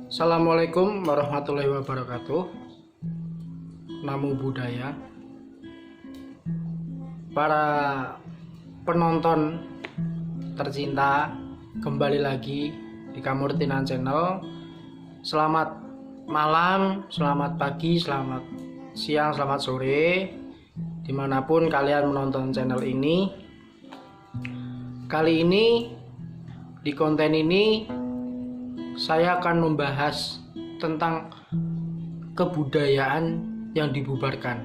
Assalamualaikum warahmatullahi wabarakatuh. Namo Buddhaya. Para penonton tercinta, kembali lagi di Kamurtinan Channel. Selamat malam, selamat pagi, selamat siang, selamat sore, dimanapun kalian menonton channel ini. Kali ini di konten ini saya akan membahas tentang kebudayaan yang dibubarkan.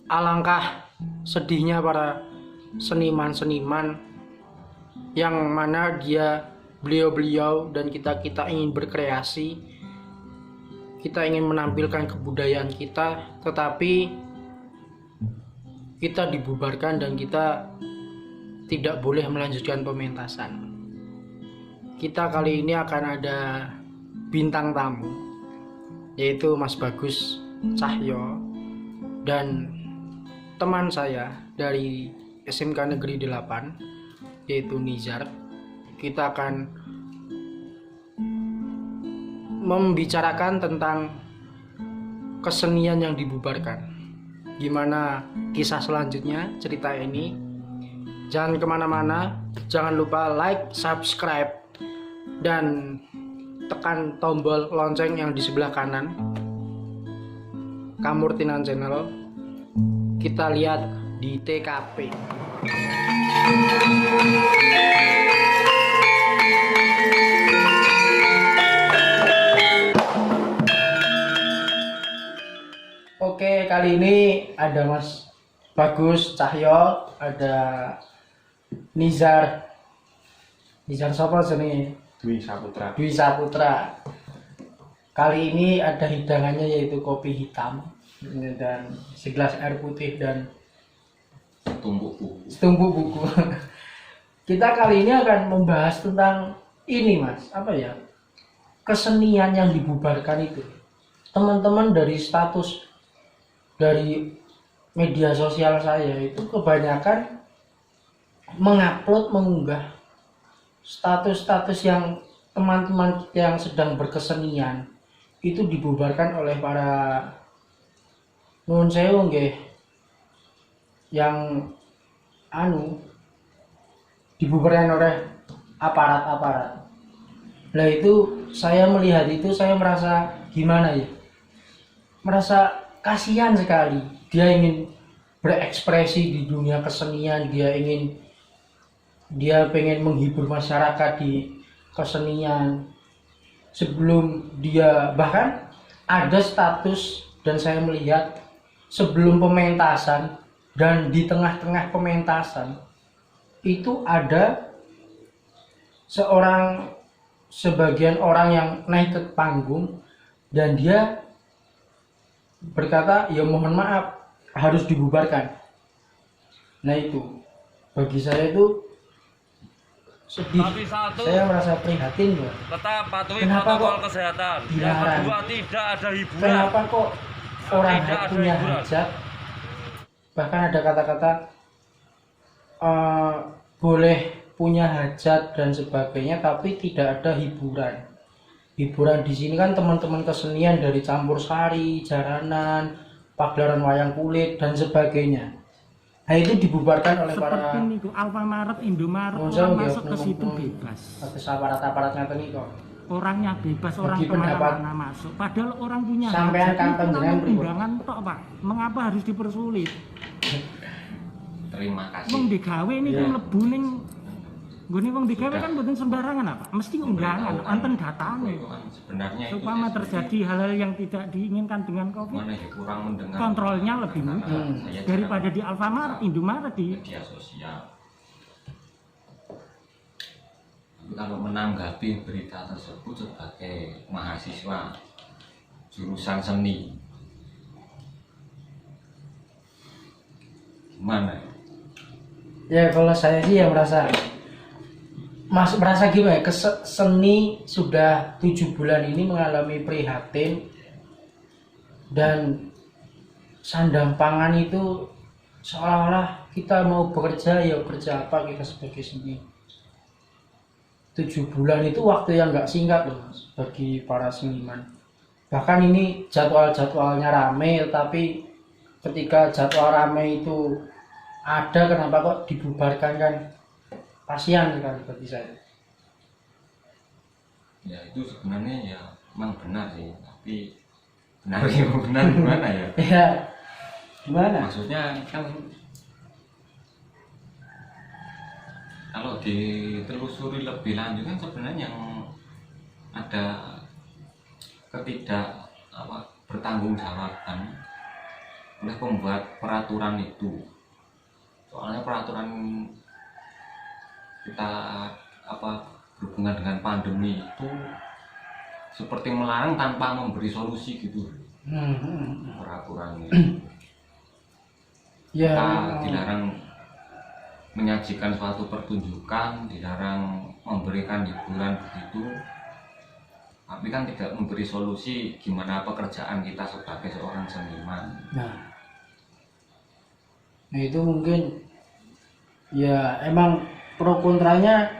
Alangkah sedihnya para seniman-seniman yang mana beliau-beliau dan kita ingin berkreasi, kita ingin menampilkan kebudayaan kita, tetapi kita dibubarkan dan kita tidak boleh melanjutkan pementasan. Kita kali ini akan ada bintang tamu, yaitu Mas Bagus Cahyo dan teman saya dari SMK Negeri 8, yaitu Nizar. Kita akan membicarakan tentang kesenian yang dibubarkan. Gimana kisah selanjutnya cerita ini. Jangan kemana-mana, jangan lupa like, subscribe, dan tekan tombol lonceng yang di sebelah kanan. Kamurtinan Channel. Kita lihat di TKP. Oke, kali ini ada Mas Bagus Cahyo, ada Nizar siapa sini? Dwi Saputra. Kali ini ada hidangannya yaitu kopi hitam dan segelas air putih dan setumpuk buku. Kita kali ini akan membahas tentang ini, Mas. Apa ya? Kesenian yang dibubarkan itu. Teman-teman dari status dari media sosial saya itu kebanyakan mengunggah status-status yang teman-teman yang sedang berkesenian itu dibubarkan oleh para nuwun sewu nggih, yang dibubarkan oleh aparat-aparat. Nah itu saya melihat itu saya merasa gimana ya? Merasa kasihan sekali. Dia ingin berekspresi di dunia kesenian, dia pengen menghibur masyarakat di kesenian. Sebelum dia bahkan ada status, dan saya melihat sebelum pementasan dan di tengah-tengah pementasan itu ada sebagian orang yang naik ke panggung dan dia berkata, ya mohon maaf, harus dibubarkan. Nah itu bagi saya itu sedih. Saya merasa prihatin ya. Tetap patuhi Kenapa protokol kok kesehatan. Yang dilarang? kedua, tidak ada hiburan. Kenapa kok orang Tidak ada punya hiburan. hajat, bahkan ada kata-kata boleh punya hajat dan sebagainya, tapi tidak ada hiburan. Hiburan di sini kan teman-teman kesenian dari campur sari, jaranan, pagelaran wayang kulit dan sebagainya. Nah itu dibubarkan oleh para seperti niku Alfamaret, Indomaret, Monjol, orang ya, masuk ke situ ngomong bebas. atas aparat-aparat ngeten niku. Orangnya bebas, orang Bagi pendapat kemana-mana masuk. Padahal orang punya sampean hajat kan itu panjenengan namanya pripun? undangan tok, Pak. Mengapa harus dipersulit? Terima kasih. Wong digawe niku Iya. mlebu ning nggone wong digawe kan mboten sembarangan, apa? Mesti undangan, wonten datane. Itu kan sebenarnya itu Supaya saya terjadi hal-hal yang tidak diinginkan dengan Covid, mana ya kurang mendengar kontrolnya lebih mudah Saya daripada jarang di Alfamaret, Indomaret di media sosial. Tapi kalau menanggapi berita tersebut sebagai mahasiswa jurusan seni, gimana ya? Ya kalau saya sih ya merasa gimana ya, seni sudah 7 bulan ini mengalami prihatin, dan sandang pangan itu seolah-olah kita mau bekerja, ya kerja apa kita sebagai seni. 7 bulan itu waktu yang nggak singkat loh Mas bagi para seniman. Bahkan ini jadwalnya rame, tapi ketika jadwal rame itu ada, kenapa kok dibubarkan kan? Kasihan sekali bagi saya. Ya itu sebenarnya ya memang benar sih, tapi benar gimana ya? Ya, gimana? Maksudnya kan kalau ditelusuri lebih lanjut kan sebenarnya yang ada bertanggung-jawaban oleh pembuat peraturan itu. Soalnya peraturan kita berhubungan dengan pandemi itu seperti melarang tanpa memberi solusi gitu. Peraturan itu. Ya, Kita dilarang menyajikan suatu pertunjukan, dilarang memberikan hiburan begitu, tapi kan tidak memberi solusi gimana pekerjaan kita sebagai seorang seniman. nah itu mungkin ya emang pro kontranya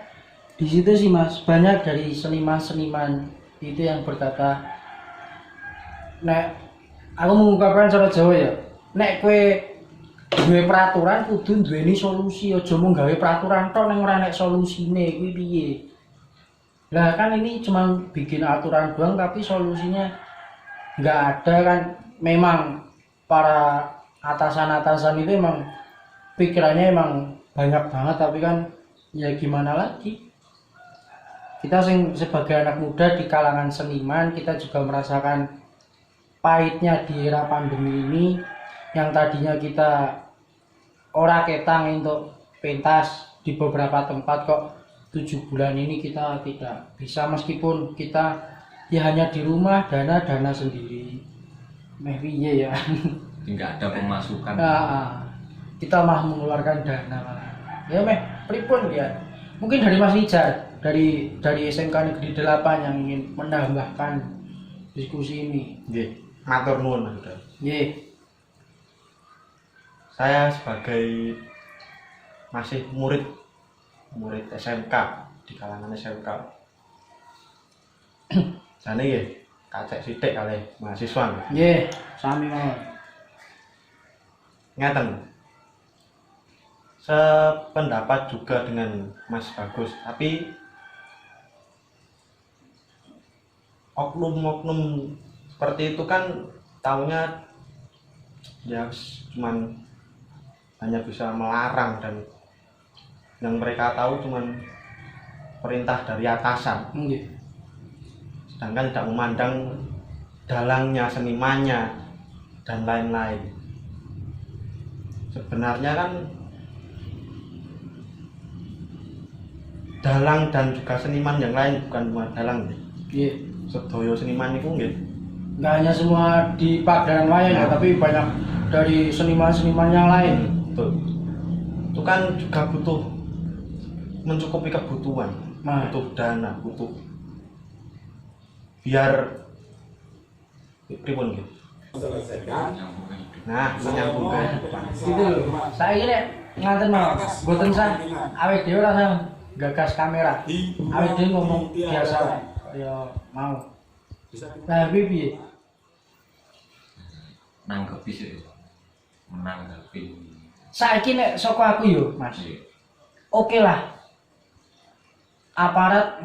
di situ sih Mas. Banyak dari seniman-seniman itu yang berkata, nek aku mengungkapkan cara Jawa ya, nek kue duwe peraturan kudu duweni solusi, aja mung gawe peraturan tok ning ora nek solusine kuwi piye. Lah kan ini cuma bikin aturan doang tapi solusinya nggak ada kan. Memang para atasan-atasan itu emang pikirannya emang banyak banget, tapi kan ya gimana lagi. Kita sebagai anak muda di kalangan seniman, kita juga merasakan pahitnya di era pandemi ini, yang tadinya kita ora ketang untuk pentas di beberapa tempat, kok 7 bulan ini kita tidak bisa, meskipun kita ya hanya di rumah, dana sendiri. Meh piye ya. Nggak ada pemasukan. Kita mah mengeluarkan dana malah. Ya meh pripun ya. Mungkin dari Mas Rijal, dari SMK Negeri 8 yang ingin menambahkan diskusi ini. Nggih, matur nuwun Mas Uda. Nggih. Saya sebagai masih murid SMK, di kalangan SMK. Jane nggih, kacek sithik kalih mahasiswa. Nggih, sami mawon. Ngaten. Sependapat juga dengan Mas Bagus, tapi oknum-oknum seperti itu kan taunya ya cuman hanya bisa melarang, dan yang mereka tahu cuman perintah dari atasan. Sedangkan tidak memandang dalangnya, senimannya, dan lain-lain. Sebenarnya kan dalang dan juga seniman yang lain, bukan cuma dalang. Sedaya seniman itu nggih. Nggak hanya semua di pagelaran wayang ya, tapi banyak dari seniman-seniman yang lain. Betul. Itu kan juga butuh mencukupi kebutuhan, butuh dana, butuh biar pripun gitu. Nah, menyambung kehidupan. Gitu loh. Saya ini nganten mau, boten sah. Awet dhewe ora gagas kamera. Awet dhewe ngomong biasa wae, kaya mau. Lah piye? Nanggepi sih, menanggapi. Saiki nek saka aku yo, Mas. Oke lah. Aparat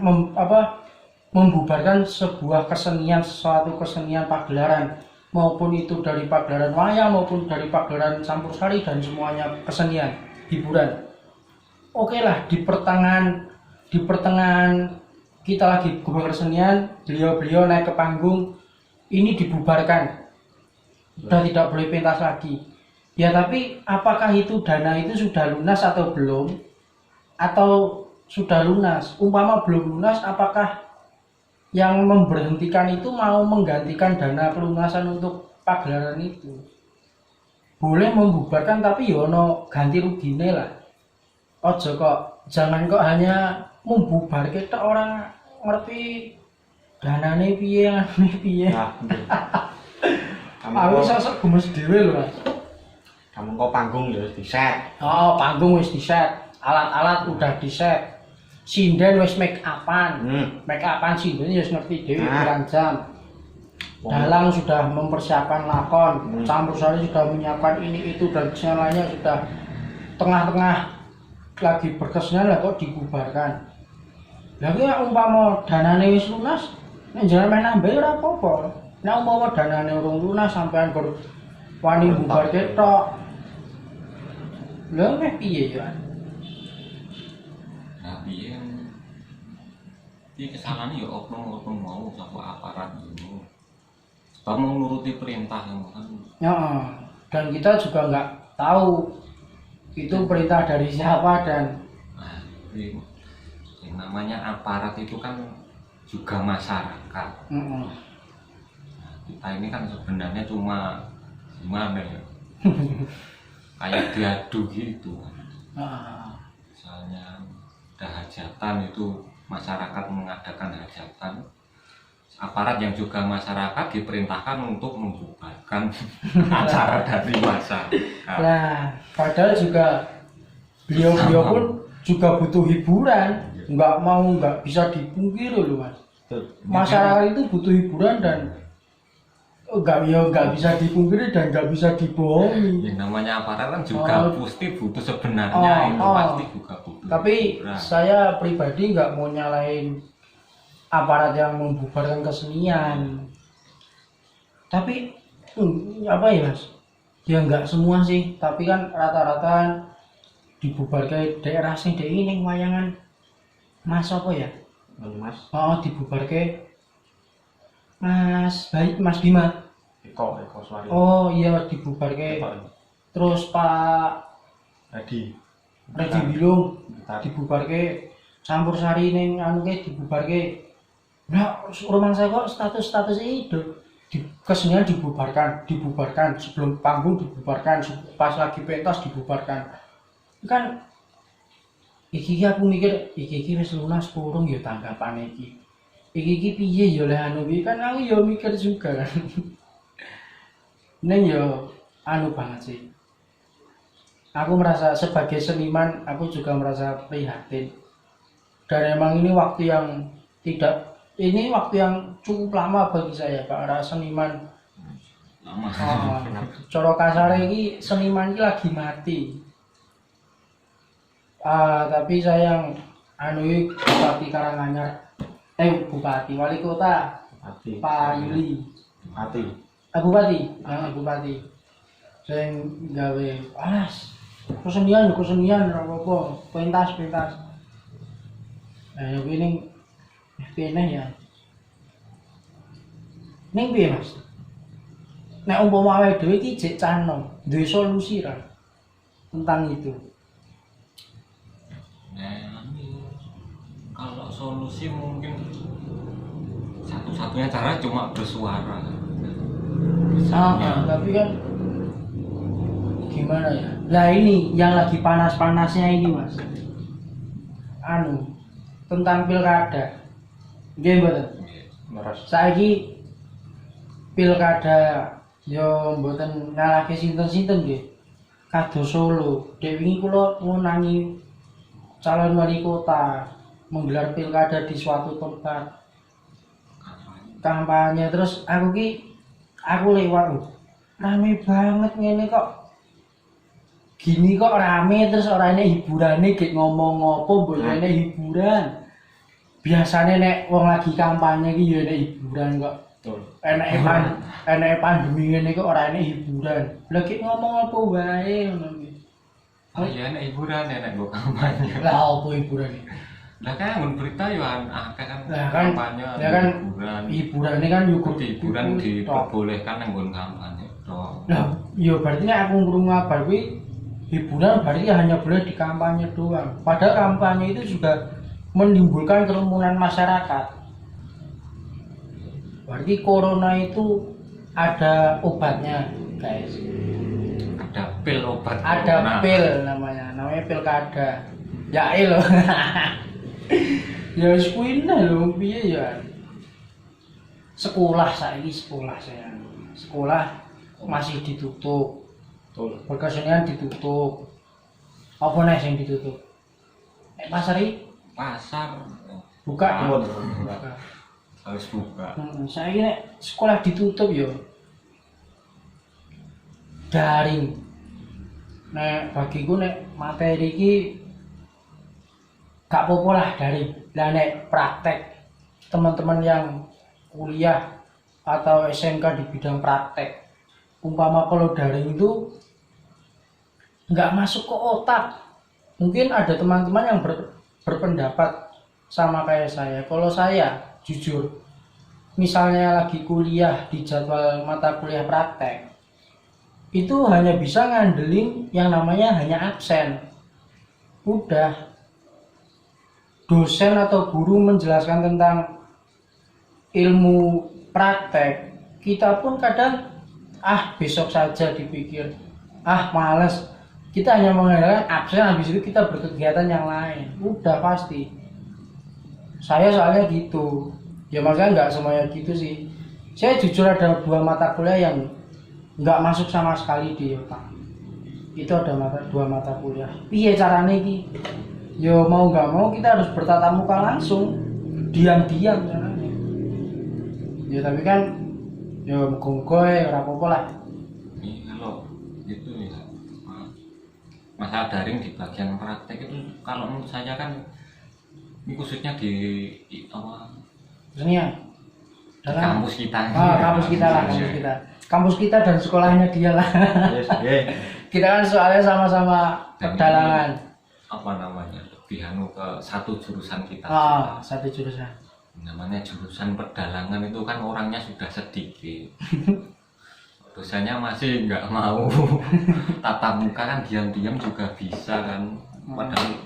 membubarkan sebuah kesenian, suatu kesenian pagelaran, maupun itu dari pagelaran wayang maupun dari pagelaran campursari dan semuanya kesenian hiburan. Oke lah, di pertengahan kita lagi kesenian, beliau naik ke panggung, ini dibubarkan, sudah tidak boleh pentas lagi. Ya tapi apakah itu dana itu sudah lunas atau belum, atau sudah lunas? Umpama belum lunas, apakah yang memberhentikan itu mau menggantikan dana pelunasan untuk pagelaran itu? Boleh membubarkan tapi yono ganti rugine lah. Ojo kok, jangan kok hanya membubar, kita orang ngerti danane piye piye. Nah, Aku sosok gemes dhewe lho, Mas. Kamu kok panggung ya wis di-set. Oh, panggung wis di-set, alat-alat udah di-set. sinden wis make upan. Hmm. Make upan sinden ya wis ngerti dhewe Nah. pirang jam. Dalang sudah mempersiapkan lakon, campur sari sudah menyiapkan ini itu dan semuanya sudah tengah-tengah lagi berkesenian lah kok dibubarkan. Lah ki umpama danane wis lunas, nek jangan main nambah ora apa-apa. Nek umpama danane urung lunas sampean gur wani bubarke tok. Lha meh piye ya? Nah, piye iki kesalahan ya oknum-oknum mau sapa aparat itu. Sebab mau nuruti perintah kan. Ya, dan kita juga nggak tahu itu perintah dari siapa dan Nah, ini yang namanya aparat itu kan juga masyarakat. mm-mm. Kita ini kan sebenarnya cuma gimana ya? Kayak diadu gitu. Ah, Misalnya ada hajatan itu masyarakat mengadakan hajatan. Aparat yang juga masyarakat diperintahkan untuk membubarkan acara dari masyarakat. Nah, padahal juga beliau pun juga butuh hiburan, nggak bisa dipungkiri loh mas. Masyarakat itu butuh hiburan dan nggak bisa dipungkiri dan nggak bisa dibohongi. Yang namanya aparat kan juga pasti butuh sebenarnya itu pasti juga butuh. Tapi hiburan. saya pribadi nggak mau nyalain aparat yang membubarkan kesenian. Tapi apa ya mas? Ya nggak semua sih. Tapi kan rata-rata dibubarkan daerah sing dek ini wayangan mas apa ya? Mas Oh dibubarkan Mas baik Mas Bima. Eko Suwari. Oh iya dibubarkan. Terus Pak Adi Bilung Bentar. dibubarkan. Campur sari ning anu ke dibubarkan. Nah, rumah saya kok status itu kesenian dibubarkan sebelum panggung dibubarkan, pas lagi pentas dibubarkan. Kan iki aku mikir iki wis lunas kurung ya tanggapane iki. Iki piye ya oleh anu iki kan aku ya mikir juga kan. Neng ya anu banget sih. Aku merasa sebagai seniman aku juga merasa prihatin. Dan emang ini waktu yang waktu yang cukup lama bagi saya para seniman. Lama. Coro kasar ini seniman ini lagi mati. Tapi sayang anu iki Bupati Karanganyar, Bupati Wali Kota Adi Pak Yuli. Adi Bupati. Sing gawe alas kesenian apa pentas. Nah, ini kene ya. Ning piye Mas? Nek umpama awake dhewe iki jek canom, duwe solusi ra tentang itu. Nah, kalau solusi mungkin satu-satunya cara cuma bersuara. Tapi kan gimana ya? Lah ini yang lagi panas-panasnya ini Mas. Tentang pilkada. Nggih mboten. Meres. Saiki pilkada yo mboten ngalahke sinten-sinten nggih. Kados Solo, dek wingi kula ngunangi calon wali kota menggelar pilkada di suatu tempat kampanye terus aku lewat rame banget ngene kok gini kok rame terus orangnya hiburannya kayak ngomong apa bolehnya hiburan biasanya nek wong lagi kampanye iki ya nek hiburan kok Betul. enek pandemi ngene kok orangnya hiburan lagi ngomong apa wae ngono iki Oh iya, nek hiburan nek go kampanye. lah apa hiburan iki Lah kan mun berita yo akeh kan lah kan kampanye ya kan hiburan. hiburan ini kan Ikut hiburan diperbolehkan nang nggon kampanye tok. lah iya berarti nek aku ngrungu kabar kuwi hiburan berarti hanya boleh di kampanye doang padahal kampanye itu juga menimbulkan kerumunan masyarakat berarti corona itu ada obatnya guys Ada pil obat. ada corona. pil namanya pilkada ya lho ya wis kuwi lho piye ya sekolah saya masih ditutup Betul. perkesenian ditutup apa nih yang ditutup pasar iki pasar buka ya? Ampun. Buka. harus buka. Saya ini sekolah ditutup yo daring. Nek bagiku nek materi iki gak apa-apa lah daring. Lah nek praktek teman-teman yang kuliah atau SMK di bidang praktek, umpama kalau daring itu nggak masuk ke otak. Mungkin ada teman-teman yang berpendapat sama kayak saya. Kalau saya jujur, misalnya lagi kuliah di jadwal mata kuliah praktek, itu hanya bisa ngandelin yang namanya hanya absen. Udah, dosen atau guru menjelaskan tentang ilmu praktek, kita pun kadang besok saja dipikir, males. Kita hanya mengandalkan absen, habis itu kita berkegiatan yang lain. Udah pasti. Saya soalnya gitu. Ya maksudnya nggak semuanya gitu sih. Saya jujur ada 2 mata kuliah yang nggak masuk sama sekali di otak. Itu ada 2 mata kuliah. Piye caranya iki? Yo mau nggak mau kita harus bertatap muka langsung, diam-diam caranya. Ya tapi kan, yo muga-muga ora apa-apa lah. Ini kalau itu ya masalah daring di bagian praktek itu kalau menurut saya kan ini khususnya di apa Maksudnya dalam kampus kita. kampus kita lah, kampus kita dan sekolahnya dia lah. Yes, nggih. Kita kan soalnya sama-sama pedalangan. Apa namanya? Lebih ke satu jurusan kita. Satu jurusan. Namanya jurusan pedalangan itu kan orangnya sudah sedikit. Dosennya masih nggak mau tatap muka kan diam-diam juga bisa kan. Padahal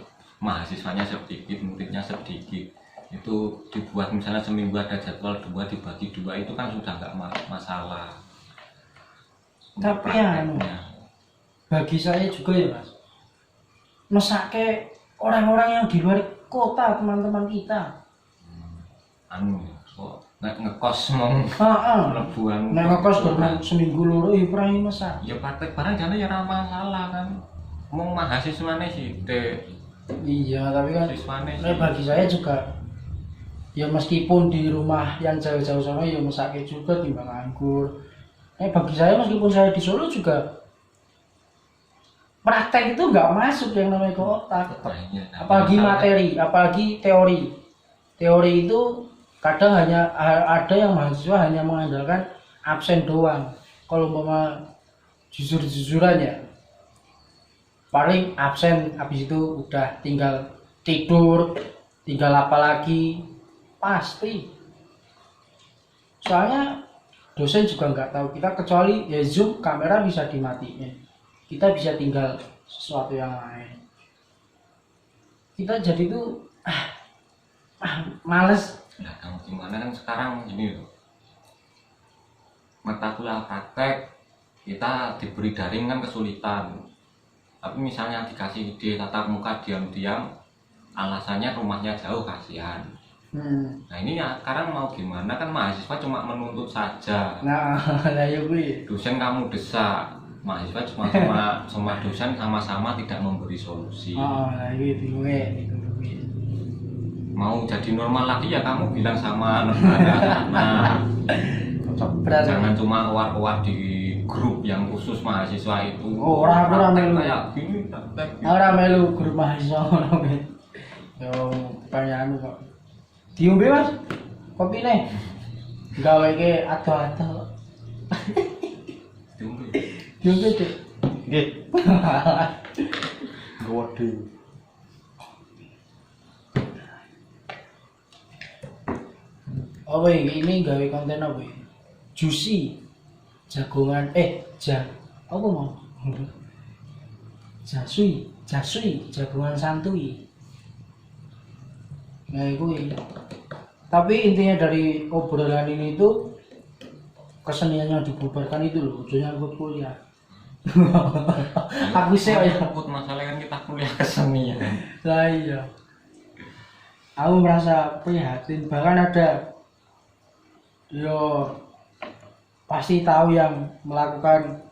mahasiswanya sedikit, muridnya sedikit. Itu dibuat misalnya seminggu ada jadwal 2 dibagi 2 itu kan sudah nggak masalah. Tapi bagi saya juga ya mas, mesake orang-orang yang di luar kota, teman-teman kita. Kok ngekos mong lebuan. Nek ngekos baru seminggu loro pernah masak. Ya praktek barang jane ya ora masalah kan. Mong mahasiswane sithik. Iya, tapi kan Siswane bagi saya juga ya meskipun di rumah yang jauh-jauh sana ya mesake juga timbang nganggur. Bagi saya meskipun saya di Solo juga praktek itu nggak masuk yang namanya ke otak. Apalagi materi, apalagi teori. Teori itu kadang hanya ada yang mahasiswa hanya mengandalkan absen doang. Kalau umpama jujur-jujuran ya, paling absen, habis itu udah tinggal tidur, tinggal apa lagi, pasti. Soalnya dosen juga nggak tahu kita, kecuali ya Zoom kamera bisa dimatiin, kita bisa tinggal sesuatu yang lain. Kita jadi tuh males. Nah, kamu gimana kan sekarang ini loh. Mata kuliah praktek kita diberi daring kan kesulitan. Tapi misalnya dikasih ide tatap muka diam-diam, alasannya rumahnya jauh, kasihan. Nah ini ya sekarang mau gimana kan mahasiswa cuma menuntut saja. Nah, ya gue. Dosen kamu desak, mahasiswa cuma sama dosen sama-sama tidak memberi solusi. Nah itu gue. Mau jadi normal lagi ya kamu bilang sama negara. Nah, jangan cuma war-war di grup yang khusus mahasiswa itu. Orang melu kayak gini, praktek. Orang melu grup mahasiswa orang melu. Yo pertanyaan kok. Diombe mas, kopi nih. Gawe ke ado-ado. Diombe deh. Nggih. Gede. Oh ini gawe konten apa ya? Juicy jagongan apa mau? Jasui jagongan santuy. Nah itu. Tapi intinya dari obrolan ini itu kesenian yang dibubarkan itu loh, ujungnya gue kuliah. Aku sih ya. Masalahnya kan kita kuliah kesenian. Lah iya. Aku merasa prihatin, bahkan ada pasti tahu yang melakukan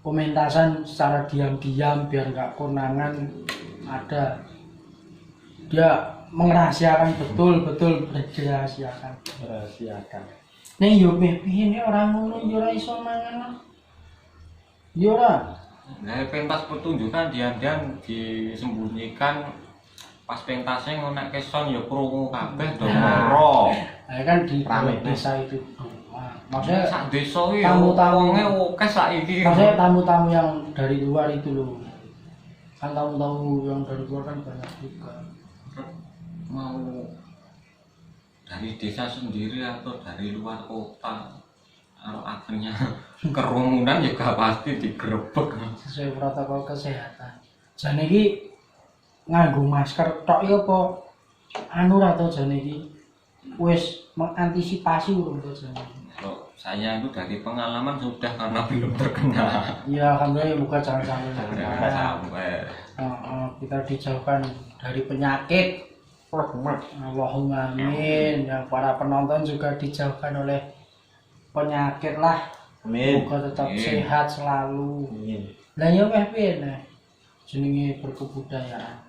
pementasan secara diam-diam biar nggak konangan, ada. dia merahasiakan betul dirahasiakan. Rahasiakan. Ning yo piye nek ora ngono yo ora iso mangan. Yo ora. Nah, pentas pertunjukan dian-dian disembunyikan pas pentasnya ngonek keson ya krungu kabeh do loro. Nah, kan di Rame. desa itu. Nah, maksudnya sak desa iki tamu-tamu- wonge akeh saiki. maksudnya tamu-tamu yang dari luar itu loh. Kan tamu-tamu yang dari luar kan banyak juga. Mau dari desa sendiri atau dari luar kota, kalau akhirnya kerumunan juga pasti digerebek. Sesuai protokol kesehatan. Jane iki nganggo masker tok ya apa anu ra to jane iki wis mengantisipasi urung to jane. Kalau saya itu dari pengalaman sudah karena belum terkena. Ya alhamdulillah muka jangan sampai Jangan sampai. kita dijauhkan dari penyakit. Allahumma amin. Ya para penonton juga dijauhkan oleh penyakit lah. Amin. Semoga tetap Amin. sehat selalu. Amin. Lah ya meh piye nah jenenge berkebudayaan.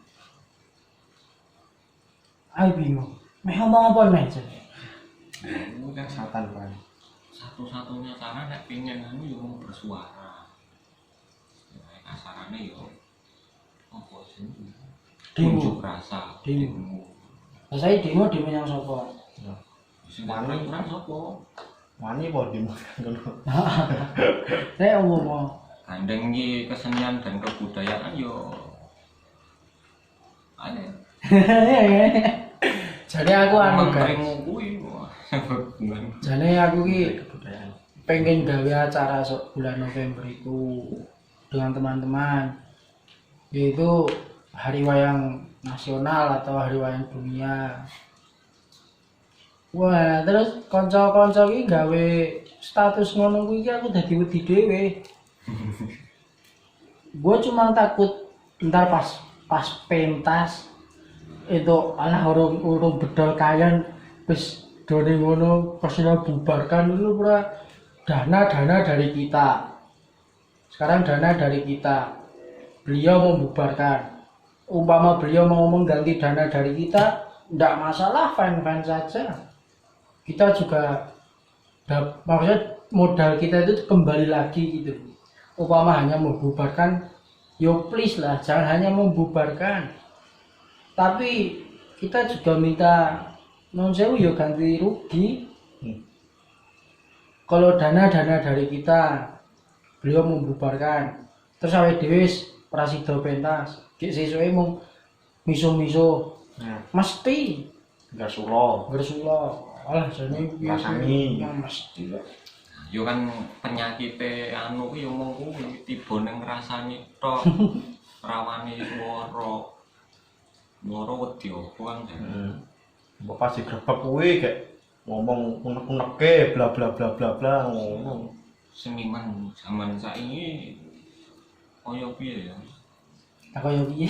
Ayo bingung. Meh ngomong apa nih jenenge? Itu kan Kesehatan Pak. satu-satunya cara nek pingin anu yo mau bersuara. Ya kasarane yo apa sih? Demo. Unjuk rasa. Demo. Saya demo yang sapa? Sing aturan sapa? Wani apa dimakan ngono. Saya ngomong. Gandeng iki kesenian dan kebudayaan yo ada. Jadi aku anu guys. Menterimu kuwi. Jadi aku ki Kebudayaan. pengen gawe acara bulan November itu dengan teman-teman, yaitu hari wayang nasional atau hari wayang dunia. Wah, terus kanca-kanca ki gawe status ngono kuwi ki aku dadi wedi dhewe. Gue cuma takut ntar pas pentas itu alah urung bedol kayan wis done ngono persina bubarkan itu pura dana dari kita. Sekarang dana dari kita. Beliau membubarkan. Umpama beliau mau mengganti dana dari kita, enggak masalah, fine-fine saja. Kita juga maksudnya modal kita itu kembali lagi gitu. Umpama hanya membubarkan, yo please lah, jangan hanya membubarkan. Tapi kita juga minta non sewu yo ganti rugi. Kalau dana dari kita, beliau membubarkan. Terus awake dhewe prasido pentas, ki sesuke mung miso-miso. Nah, Mesti enggak sulo. bersula. Alah jane Rasani. mesti. Yo kan penyakite anu kuwi yo mung kuwi tiba ning ngrasani tok. Rawani swara. Loro wedi opo kan. Mbok pas digrebek kuwi kayak ngomong unek-uneke bla bla bla bla bla ngono. Seniman zaman saiki kaya piye ya? Tak kaya piye.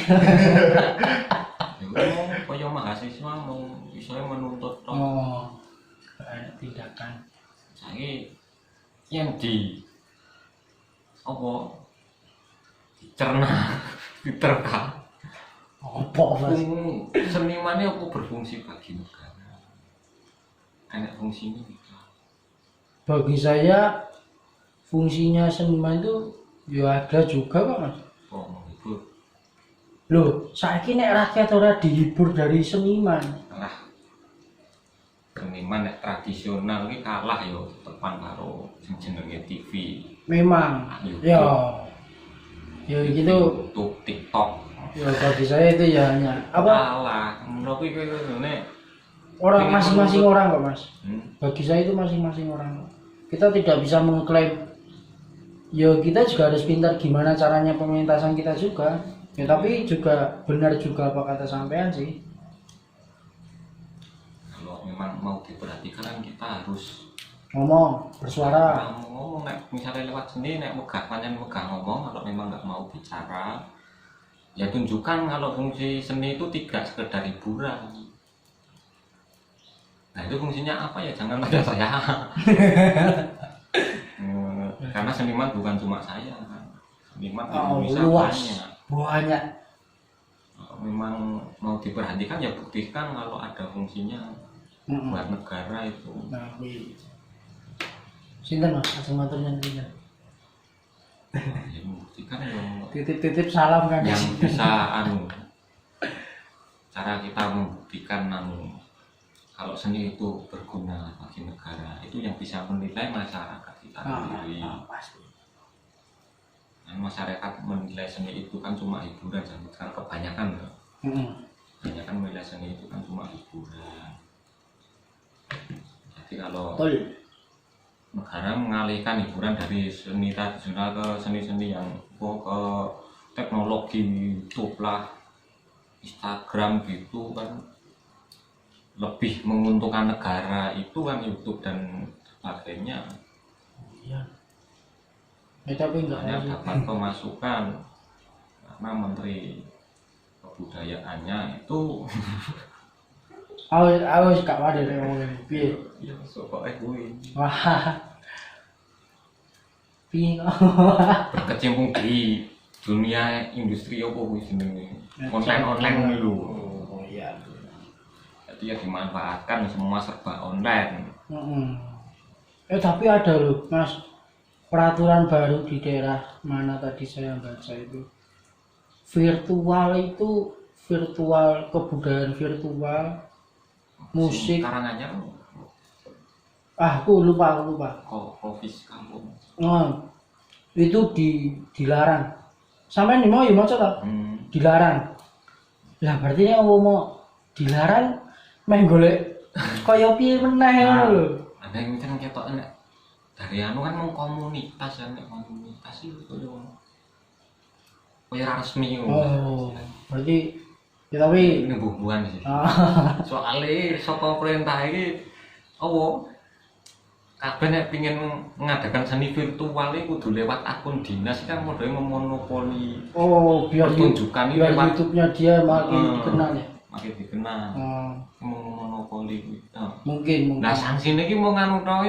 Ya ngomong kaya mahasiswa mau iso menuntut tok. Oh. Ada tindakan. Saiki yen di apa dicerna diterka Apa Mas? senimannya apa berfungsi bagi negara enak fungsinya gitu. Bagi saya fungsinya seniman itu ya ada juga kok Mas. Oh menghibur Loh, saiki nek rakyat ora dihibur dari seniman. lah seniman nek tradisional ini kalah yo tepan karo sing jenenge TV Memang YouTube. ya gitu. YouTube, TikTok Ya bagi saya itu ya hanya apa kalah menurut kuwi ngene orang masing-masing orang kok Mas. hmm? Bagi saya itu masing-masing orang. Kita tidak bisa mengklaim. Ya kita juga harus pintar gimana caranya pementasan kita juga. Ya tapi juga benar juga apa kata sampean sih. Kalau memang mau diperhatikan kan kita harus Ngomong, bersuara. ngomong nek misalnya lewat seni nek megah pancen megah ngomong kalau memang nggak mau bicara ya tunjukkan kalau fungsi seni itu tidak sekedar hiburan. Nah itu fungsinya apa ya jangan ada saya. Karena seniman bukan cuma saya kan. Seniman Oh, Indonesia luas. banyak. Banyak. memang mau diperhatikan ya buktikan kalau ada fungsinya buat negara itu. Nah, kuwi. Sinten Mas, asal maturnya sinten? Ya buktikan ya Titip-titip salam kan. yang bisa cara kita membuktikan kalau seni itu berguna bagi negara itu yang bisa menilai masyarakat kita sendiri. Pasti. Dan masyarakat menilai seni itu kan cuma hiburan, karena kebanyakan kebanyakan menilai seni itu kan cuma hiburan. Jadi kalau Betul. negara mengalihkan hiburan dari seni tradisional ke seni-seni yang ke teknologi YouTube lah, Instagram gitu kan lebih menguntungkan negara itu kan YouTube dan sebagainya. Iya. Ya tapi enggak Hanya dapat pemasukan karena menteri kebudayaannya itu Awas gak wae nek ngomong piye. ya pokoknya kuwi Wah. Piye kok? berkecimpung di dunia industri apa kuwi jenenge online dulu. Oh iya. Jadi ya dimanfaatkan semua serba online. Tapi ada loh Mas, peraturan baru di daerah mana tadi saya baca itu virtual kebudayaan virtual musik. Karanganyar Aku lupa. Kofis kampung. Itu dilarang. Sampai nih mau ya maca ta? Dilarang. Lah berarti nek mau dilarang meh golek kaya piye meneh ngono lho. Ada yang kan ketok enak dari anu kan mau komunitas kan, komunitas itu kaya resmi Oh, berarti ya tapi ini hubungan sih. Soalnya saka perintah iki kabeh nek pengin mengadakan seni virtual itu kudu lewat akun dinas kan modalnya memonopoli. biar pertunjukan ini biar lewat YouTube-nya dia makin dikenal ya. Makin dikenal. Memonopoli itu. Mungkin. Nah sanksine iki mau nganu tok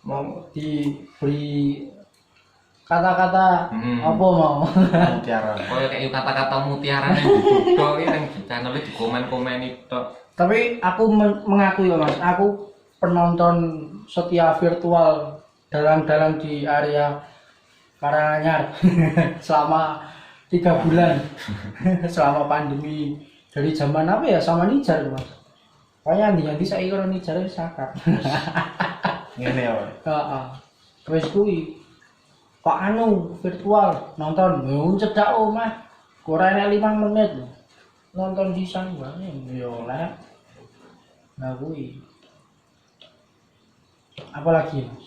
mau diberi kata-kata apa mau. Mutiara. Kaya kayak kata-kata mutiara ning YouTube tok iki ning channel di komen-komen tok. Tapi aku mengakui ya Mas, aku penonton setia virtual dalang-dalang di area Karanganyar selama 3 bulan selama pandemi dari zaman apa ya sama Nijar Mas. Kayaknya nanti saya ikut Nijar sakit. Ngene ya. Heeh. Wis kuwi. Kok anu virtual nonton cedak omah. Ora enek 5 menit lho. Nonton sisan wae yo oleh. Nah kuwi. Apalagi Mas?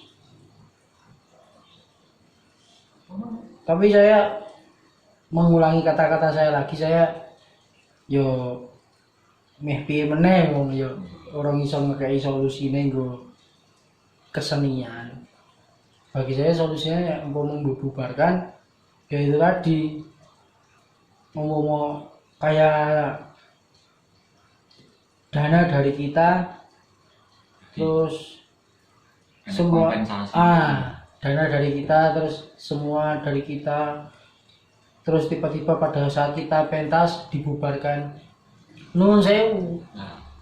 Tapi saya mengulangi kata-kata saya lagi, saya yo meh piye meneh wong yo ora iso ngekeki solusine nggo kesenian. Bagi saya solusinya ya umpama membubarkan ya itu tadi, umpama kayak dana dari kita terus semua dana dari kita terus semua dari kita terus tiba-tiba pada saat kita pentas dibubarkan. Nuwun sewu,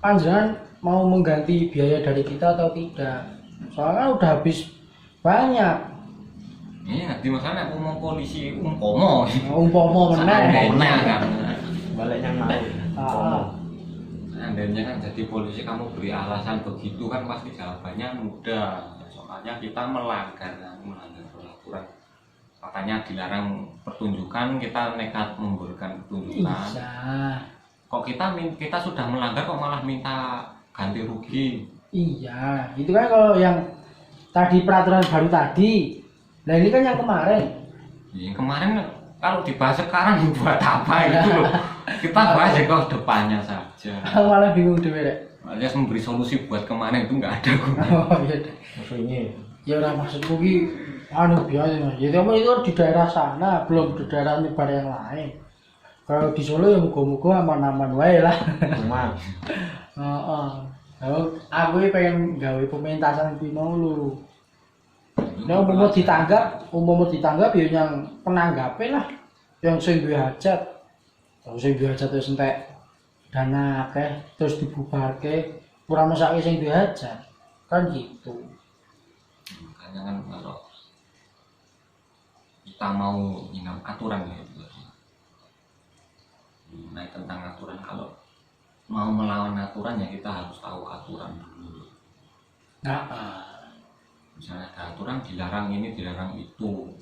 panjenengan mau mengganti biaya dari kita atau tidak? Soalnya udah habis banyak. Iya, di masalah umum polisi umpama meneh kan. Balik yang mau. Seandainya kan jadi polisi kamu beri alasan begitu kan pasti jawabannya mudah. Soalnya kita melanggar peraturan. Katanya dilarang pertunjukan, kita nekat memberikan pertunjukan. Iya. Kok kita sudah melanggar kok malah minta ganti rugi? Iya, itu kan kalau yang tadi peraturan baru tadi. Nah ini kan yang kemarin. Yang kemarin kalau dibahas sekarang buat apa itu loh. Kita bahas ya ke depannya saja. Malah bingung dhewe rek. Alias memberi solusi buat kemarin itu nggak ada gunanya. Oh iya deh. Maksudnya Ya ora maksudku ki anu biasa Mas. Ya tapi itu di daerah sana, belum di daerah nyebar yang lain. Kalau di Solo ya muga-muga aman-aman wae lah. rumah. Heeh. Aku iki pengen gawe pementasan kuwi mau lho. Nek umpama ditanggap ya yang penanggape lah, yang sing duwe hajat. Terus sing duwe hajat wis entek dana akeh terus dibubarke ora mesake sing duwe hajat. Kan gitu. Makanya kan kalau kita mau ingat aturan ya itu tadi. Nah tentang aturan, kalau mau melawan aturan ya kita harus tahu aturan dulu. Misalnya ada aturan dilarang ini dilarang itu,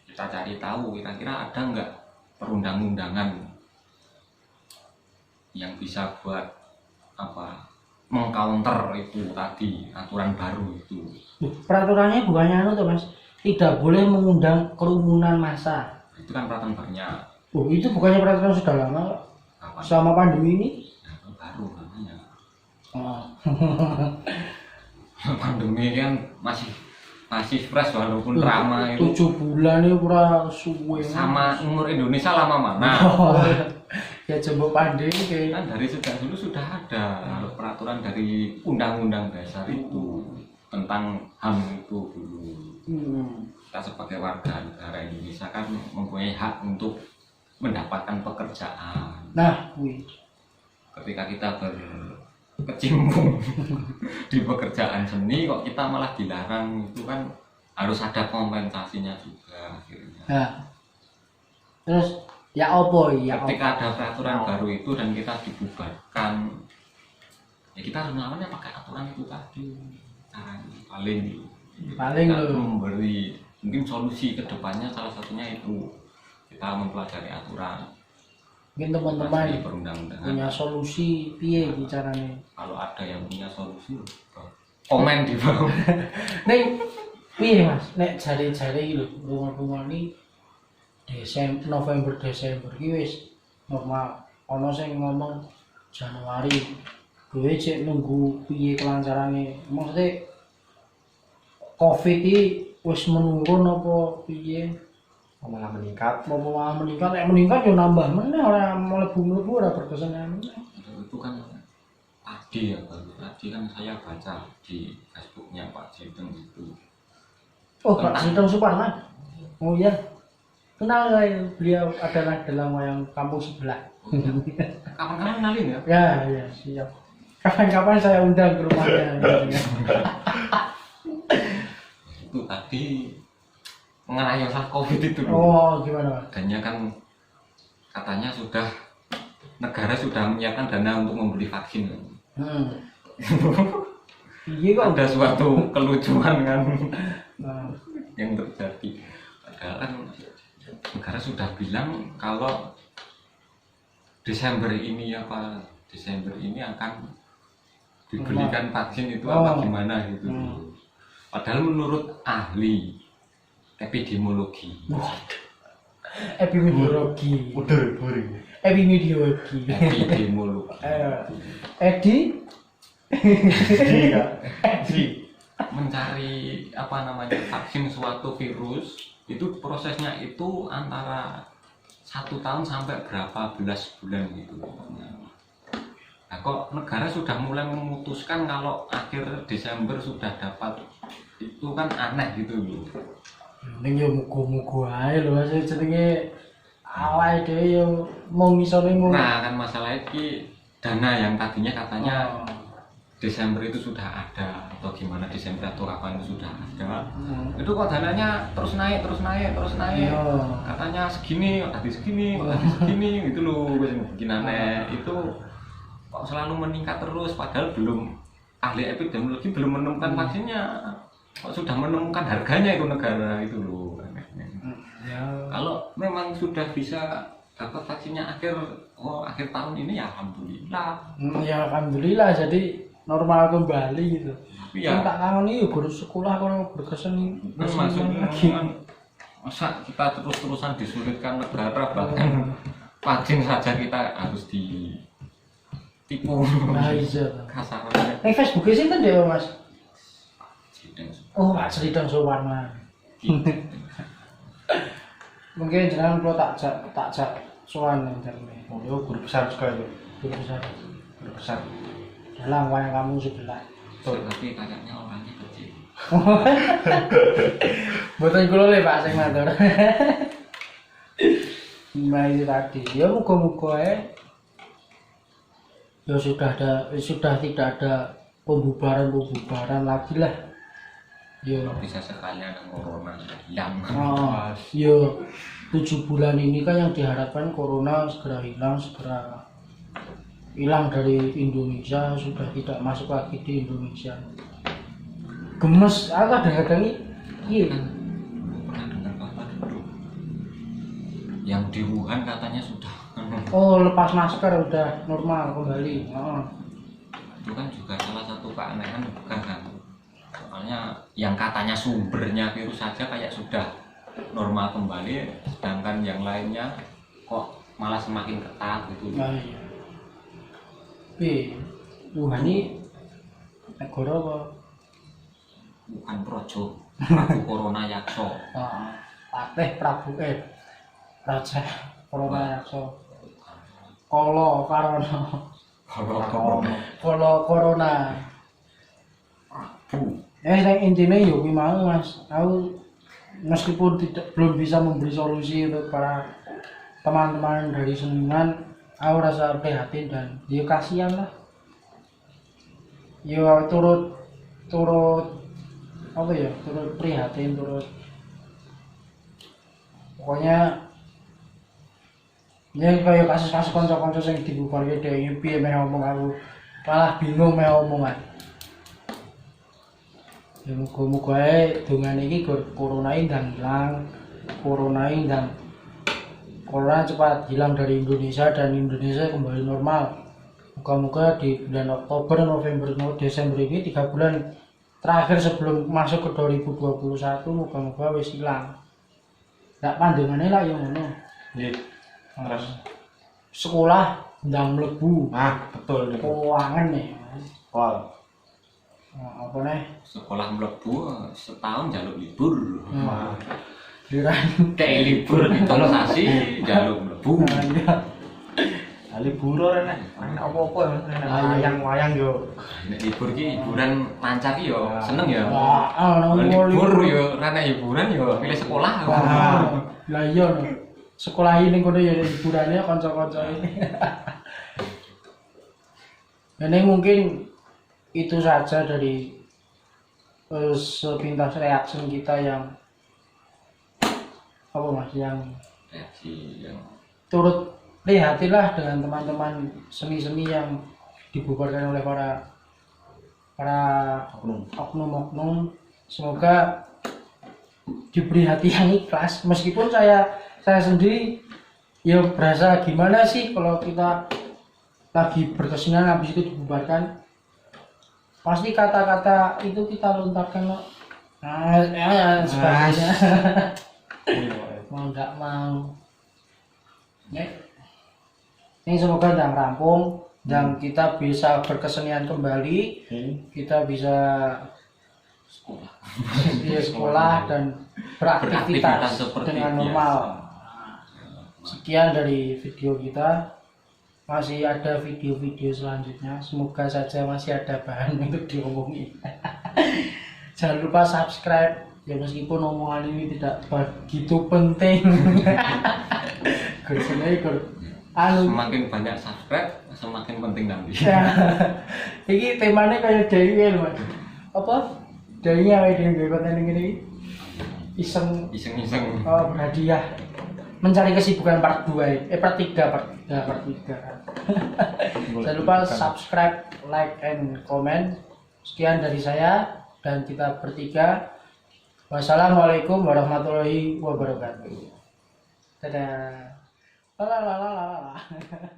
kita cari tahu kira-kira ada nggak perundang-undangan yang bisa buat apa mengcounter itu tadi aturan baru itu. Peraturannya bukannya anu tuh Mas, tidak boleh mengundang kerumunan massa. Itu kan peraturan barunya. Oh, itu bukannya peraturan sudah lama kok? Apa? Selama pandemi ini? Ya, baru namanya. Oh. Pandemi kan masih fresh walaupun lama itu. 7 bulan itu ora suwe. Sama umur Indonesia lama mana? Oh, ya coba pandemi kayak Kan dari sejak dulu sudah ada kalau peraturan dari Undang-Undang Dasar itu tentang HAM itu dulu. Kita sebagai warga negara Indonesia kan mempunyai hak untuk mendapatkan pekerjaan. Nah, wih. Ketika kita berkecimpung di pekerjaan seni kok kita malah dilarang, itu kan harus ada kompensasinya juga akhirnya. Nah. Terus ya opo ya Ketika ada peraturan baru itu dan kita dibubarkan, ya kita harus melawannya pakai aturan itu tadi. Caranya paling kita lho. memberi mungkin solusi ke depannya, salah satunya itu kita mempelajari aturan. Mungkin Mempelajari teman-teman perundang-undangan. punya solusi piye iki carane. Kalau ada yang punya solusi, komen di bawah. Nek piye Mas? Nek jare-jare iki lho, rumah-rumah ini November Desember iki wis normal. Ana sing ngomong Januari. Kowe cek nunggu piye kelancarane. Maksudnya Covid iki wis menurun apa piye? malah meningkat. Apa malah meningkat? Nek meningkat yo nambah meneh ora mlebu-mlebu ora berkesan. Itu kan tadi ya, baru tadi kan saya baca di Facebooknya Pak Jiteng itu. Oh, Pak Sintong Suparman. Oh iya. Kenal saya, beliau adalah dalang wayang kampung sebelah. Kapan-kapan kenalin ya? Ya, ya, siap. Kapan-kapan saya undang ke rumahnya. Itu tadi mengenai masalah COVID itu loh. Oh, gimana Pak? Adanya kan katanya negara sudah menyiapkan dana untuk membeli vaksin. Iya kok. Ada suatu kelucuan kan Nah, yang terjadi. Padahal kan negara sudah bilang kalau Desember ini akan dibelikan vaksin itu apa gimana gitu. Padahal menurut ahli epidemiologi. epidemiologi. Udah boring. Epidemiologi. Edi? Iya. Mencari apa namanya vaksin suatu virus itu prosesnya itu antara 1 tahun sampai berapa belas bulan gitu. Nah kok negara sudah mulai memutuskan kalau akhir Desember sudah dapat, itu kan aneh gitu loh. Ning yo muga-muga ae lho Mas jenenge awake dhewe yo mau ngisore ngono. Nah kan masalah iki dana yang tadinya katanya Desember itu sudah ada atau gimana, Desember atau kapan itu sudah ada. Itu kok dananya terus naik. Katanya segini, tadi segini gitu loh, bikin aneh. Itu kok selalu meningkat terus padahal belum, ahli epidemiologi belum menemukan vaksinnya. Kok sudah menemukan harganya itu negara itu loh. Kalau memang sudah bisa dapat vaksinnya akhir tahun ini ya alhamdulillah. Ya alhamdulillah jadi normal kembali gitu. Iya. Tak kangen iki guru sekolah kalau berkesan Maksudnya masa kita terus-terusan disulitkan negara, bahkan vaksin saja kita harus ditipu. Nah iya. Kasarnya. Ning Facebook sinten dhewe Mas? Sidang. Oh, Pak Sridang Suwarman. Mungkin jangan kalau tak sowan internet. Oh, yo guru besar juga itu. Guru besar. Guru besar. Dalam wayang kamu sebelah. Tapi kayaknya orangnya kecil. Mboten kula le Pak sing matur. Nah itu tadi, ya moga-moga ya sudah tidak ada pembubaran lagi lah. Ya, Bisa sekalian ada corona hilang. ya 7 bulan ini kan yang diharapkan corona segera hilang dari Indonesia, sudah tidak masuk lagi di Indonesia. Gemes, aku kadang-kadang iya. Pernah dengar apa dulu? Yang di Wuhan katanya sudah Oh, lepas masker udah normal kembali. itu kan juga salah satu keanehan juga kan. Soalnya yang katanya sumbernya virus saja kayak sudah normal kembali, sedangkan yang lainnya kok malah semakin ketat gitu. Nah, iya. Wuhan ini negara apa? Bukan projo, Prabu Corona Yakso. Patih Prabu Raja Corona Yakso. Kolo Corona. Yang intinya ya kuwi mau Mas. Aku meskipun belum bisa memberi solusi untuk para teman-teman dari seniman, aku rasa prihatin dan ya kasihan lah. Ya turut apa ya, turut prihatin, pokoknya ya kayak kasus-kasus kanca-kanca sing dibubarke dhewe piye meh ngomong, aku malah bingung meh omongan. Ya muga-muga ae dongan iki corona ndang ilang, corona cepat hilang dari Indonesia dan Indonesia kembali normal. Muga-muga di bulan Oktober, November, Desember ini 3 bulan terakhir sebelum masuk ke 2021 muga-muga wis hilang. Ndak pandangannya lah yang ngono. Nggih. Terus Sekolah ndang mlebu. betul niku. Keuangan nih. Wal. Apa nih? Sekolah mlebu setahun jaluk libur. Liran. Kayak libur ditolosasi jaluk mlebu. Libur ora nek apa-apa wayang-wayang yo. Nek libur ki hiburan lancar ki yo seneng ya. Libur. Libur yo rene hiburan yo pilih sekolah. Lah iya no. Sekolah ini kono ya hiburannya kanca-kanca ini. Ini mungkin itu saja dari sepintas reaksi kita yang apa Mas, yang Reaksi yang turut prihatinlah dengan teman-teman seni-seni yang dibubarkan oleh para oknum-oknum. Semoga diberi hati yang ikhlas, meskipun saya sendiri ya berasa gimana sih kalau kita lagi berkesenian habis itu dibubarkan, pasti kata-kata itu kita lontarkan loh. Sebagainya. Mau nggak mau ini semoga ndang rampung dan kita bisa berkesenian kembali, kita bisa sekolah dan beraktivitas dengan normal. Sekian dari video kita, masih ada video-video selanjutnya, semoga saja masih ada bahan untuk diomongin. Jangan lupa subscribe ya, meskipun omongan ini tidak begitu penting. semakin banyak subscribe semakin penting nanti. Ini temanya kayak Dewi loh Mas. Apa? Dewi yang ada konten ini iseng berhadiah mencari kesibukan part 2 part 3. Jangan lupa subscribe, like, and comment. Sekian dari saya dan kita bertiga. Wassalamualaikum warahmatullahi wabarakatuh. Dadah. La la la la la.